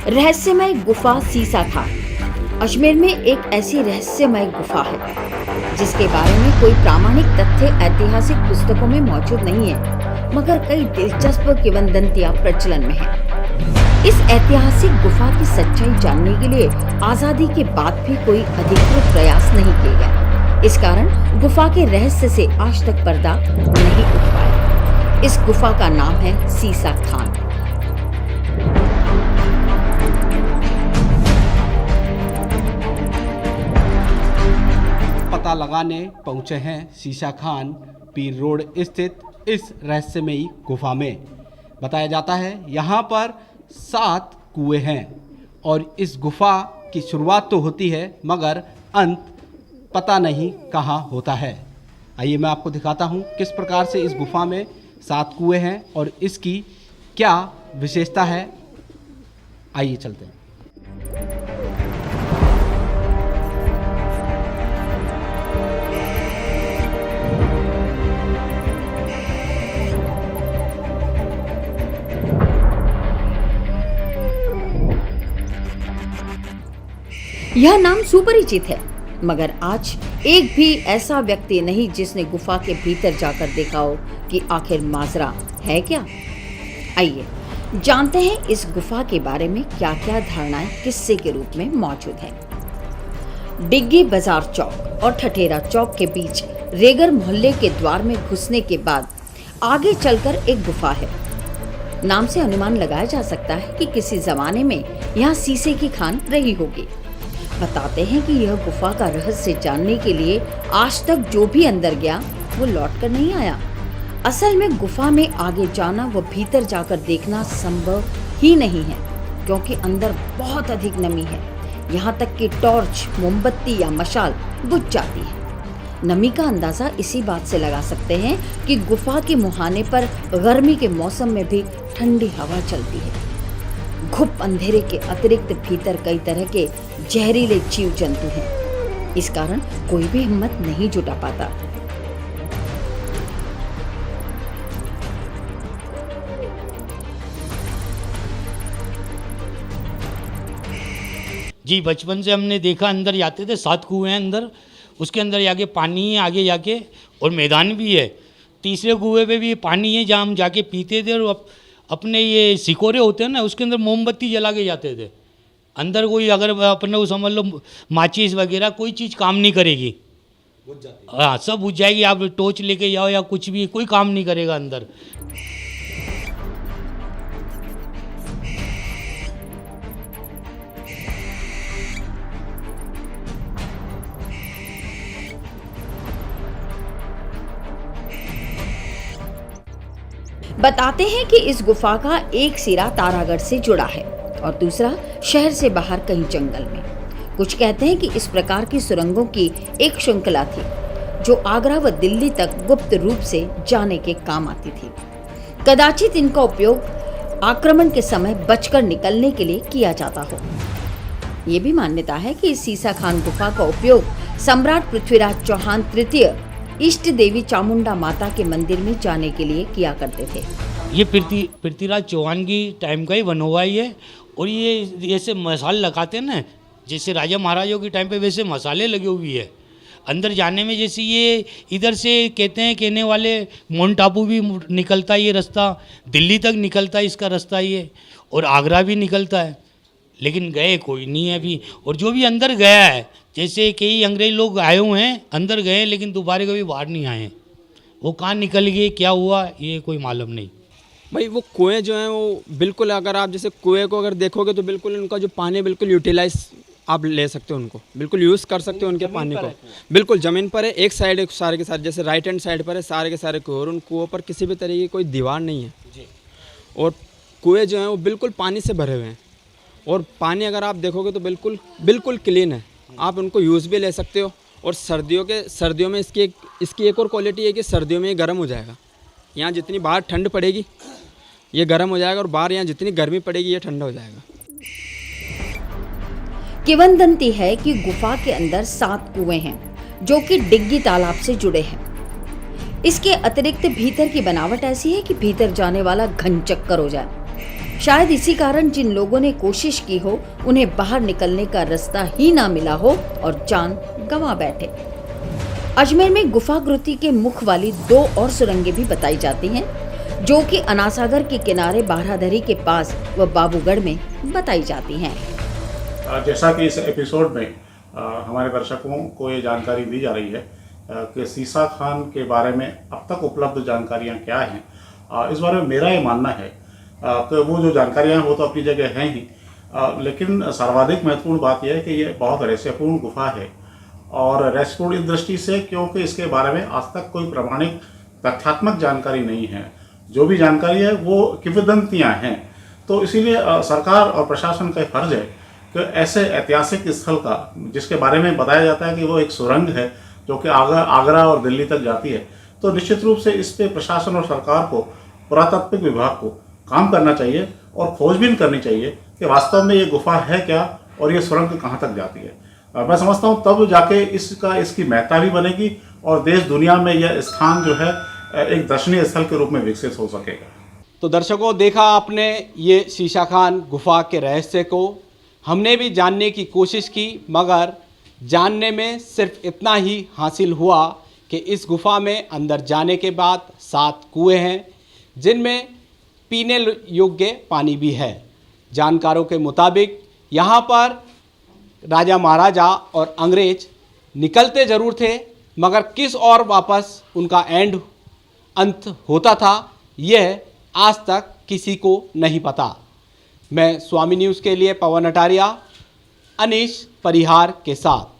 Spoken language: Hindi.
रहस्यमय गुफा सीसा खान। अजमेर में एक ऐसी रहस्यमय गुफा है जिसके बारे में कोई प्रामाणिक तथ्य ऐतिहासिक पुस्तकों में मौजूद नहीं है, मगर कई दिलचस्प किंवदंतियां प्रचलन में हैं। इस ऐतिहासिक गुफा की सच्चाई जानने के लिए आजादी के बाद भी कोई अधिकृत प्रयास नहीं किए गए। इस कारण गुफा के रहस्य से आज तक पर्दा नहीं उठ पाया। इस गुफा का नाम है सीसा खान। पता लगाने पहुंचे हैं सीसा खान पीर रोड स्थित इस रहस्यमयी गुफा में। बताया जाता है यहाँ पर 7 कुएं हैं और इस गुफा की शुरुआत तो होती है मगर अंत पता नहीं कहाँ होता है। आइए मैं आपको दिखाता हूँ किस प्रकार से इस गुफा में 7 कुएं हैं और इसकी क्या विशेषता है। आइए चलते हैं। यह नाम सुपरिचित है, मगर आज एक भी ऐसा व्यक्ति नहीं जिसने गुफा के भीतर जाकर देखा हो कि आखिर माजरा है क्या। आइए जानते हैं इस गुफा के बारे में क्या क्या धारणाएं किस्से के रूप में मौजूद हैं। डिग्गी बाजार चौक और ठठेरा चौक के बीच रेगर मोहल्ले के द्वार में घुसने के बाद आगे चलकर एक गुफा है। नाम से अनुमान लगाया जा सकता है कि किसी जमाने में यहाँ शीशे की खान रही होगी। बताते हैं कि यह गुफा का रहस्य जानने के लिए आज तक जो भी अंदर गया वो लौट कर नहीं आया। असल में गुफा में आगे जाना व भीतर जाकर देखना संभव ही नहीं है, क्योंकि अंदर बहुत अधिक नमी है। यहाँ तक कि टॉर्च, मोमबत्ती या मशाल बुझ जाती है। नमी का अंदाजा इसी बात से लगा सकते हैं कि गुफा के मुहाने पर गर्मी के मौसम में भी ठंडी हवा चलती है। घुप अंधेरे के अतिरिक्त भीतर कई तरह के जहरीले जीव जंतु हैं। इस कारण कोई भी हिम्मत नहीं जुटा पाता। जी बचपन से हमने देखा, अंदर जाते थे, 7 कुएं हैं अंदर, उसके अंदर जाके पानी है आगे जाके और मैदान भी है। तीसरे कुएं पे भी पानी है जहाँ हम जाके पीते थे और अपने ये सिकोरे होते हैं ना, उसके अंदर मोमबत्ती जला के जाते थे। अंदर कोई अगर अपने को समझ लो माचिस वगैरह कोई चीज़ काम नहीं करेगी, हाँ सब बुझ जाएगी। आप टॉर्च लेके जाओ या कुछ भी, कोई काम नहीं करेगा अंदर। बताते हैं कि इस गुफा का एक सिरा तारागढ़ से जुड़ा है और दूसरा शहर से बाहर कहीं जंगल में। कुछ कहते हैं कि इस प्रकार की सुरंगों की एक श्रृंखला थी जो आगरा व दिल्ली तक गुप्त रूप से जाने के काम आती थी। कदाचित इनका उपयोग आक्रमण के समय बचकर निकलने के लिए किया जाता हो। ये भी मान्यता है कि इस सीसा खान गुफा का उपयोग सम्राट पृथ्वीराज चौहान तृतीय इष्ट देवी चामुंडा माता के मंदिर में जाने के लिए किया करते थे। ये पृथ्वीराज चौहान की टाइम का ही बना हुआ है ये। और ये जैसे मसाल लगाते हैं ना, जैसे राजा महाराजों के टाइम पे वैसे मसाले लगे हुए है। अंदर जाने में जैसे ये इधर से कहने वाले मोन टापू भी निकलता है, ये रास्ता दिल्ली तक निकलता है इसका रास्ता ये, और आगरा भी निकलता है। लेकिन गए कोई नहीं है अभी। और जो भी अंदर गया है, जैसे कई अंग्रेज लोग आए हुए हैं अंदर गए लेकिन दोबारा कभी बाहर नहीं आए। वो कहाँ निकल गए, क्या हुआ, ये कोई मालूम नहीं। भाई वो कुएं जो हैं वो बिल्कुल, अगर आप जैसे कुएं को अगर देखोगे तो बिल्कुल उनका जो पानी बिल्कुल यूटिलाइज आप ले सकते हो, उनको बिल्कुल यूज़ कर सकते हो उनके पानी को। बिल्कुल ज़मीन पर है, एक साइड सारे के सारे, जैसे राइट हैंड साइड पर है सारे के सारे कुएं, और उन कुओं पर किसी भी तरीके की कोई दीवार नहीं है जी। और कुएं जो हैं वो बिल्कुल पानी से भरे हुए हैं और पानी अगर आप देखोगे तो बिल्कुल बिल्कुल क्लीन है। आप उनको यूज़ भी ले सकते हो। और सर्दियों में इसकी एक और क्वालिटी है कि सर्दियों में ये गर्म हो जाएगा। यहाँ जितनी बाहर ठंड पड़ेगी ये गर्म हो जाएगा और बाहर यहाँ जितनी गर्मी पड़ेगी ये ठंडा हो जाएगा। किंवदंती है कि गुफा के अंदर 7 कुएं हैं जो कि डिग्गी तालाब से जुड़े हैं। इसके अतिरिक्त भीतर की बनावट ऐसी है कि भीतर जाने वाला घन चक्कर हो जाए। शायद इसी कारण जिन लोगों ने कोशिश की हो उन्हें बाहर निकलने का रास्ता ही ना मिला हो और जान गंवा बैठे। अजमेर में गुफाकृति के मुख वाली 2 और सुरंगें भी बताई जाती हैं, जो कि अनासागर के किनारे बारादरी के पास व बाबूगढ़ में बताई जाती हैं। जैसा कि इस एपिसोड में हमारे दर्शकों को ये जानकारी दी जा रही है कि सीसा खान के बारे में अब तक उपलब्ध जानकारियाँ क्या हैं, इस बारे में मेरा ये मानना है कि वो जो जानकारियाँ हैं वो तो अपनी जगह हैं ही, लेकिन सर्वाधिक महत्वपूर्ण बात यह है कि ये बहुत रहस्यपूर्ण गुफा है। और रहस्यपूर्ण इस दृष्टि से क्योंकि इसके बारे में आज तक कोई प्रमाणिक तथ्यात्मक जानकारी नहीं है। जो भी जानकारी है वो किंवदंतियाँ हैं। तो इसीलिए सरकार और प्रशासन का फर्ज है कि ऐसे ऐतिहासिक स्थल का, जिसके बारे में बताया जाता है कि वो एक सुरंग है जो कि आगरा और दिल्ली तक जाती है, तो निश्चित रूप से इस पे प्रशासन और सरकार को, पुरातात्विक विभाग को काम करना चाहिए और खोजबीन करनी चाहिए कि वास्तव में ये गुफा है क्या और ये सुरंग कहाँ तक जाती है। मैं समझता हूँ तब जाके इसकी महत्ता भी बनेगी और देश दुनिया में यह स्थान जो है एक दर्शनीय स्थल के रूप में विकसित हो सकेगा। तो दर्शकों, देखा आपने ये शीशा खान गुफा के रहस्य को। हमने भी जानने की कोशिश की, मगर जानने में सिर्फ इतना ही हासिल हुआ कि इस गुफा में अंदर जाने के बाद 7 कुएं हैं, जिनमें पीने योग्य पानी भी है। जानकारों के मुताबिक यहाँ पर राजा महाराजा और अंग्रेज निकलते ज़रूर थे, मगर किस और वापस उनका अंत होता था, यह आज तक किसी को नहीं पता। मैं स्वामी न्यूज़ के लिए पवन अटारिया, अनीश परिहार के साथ।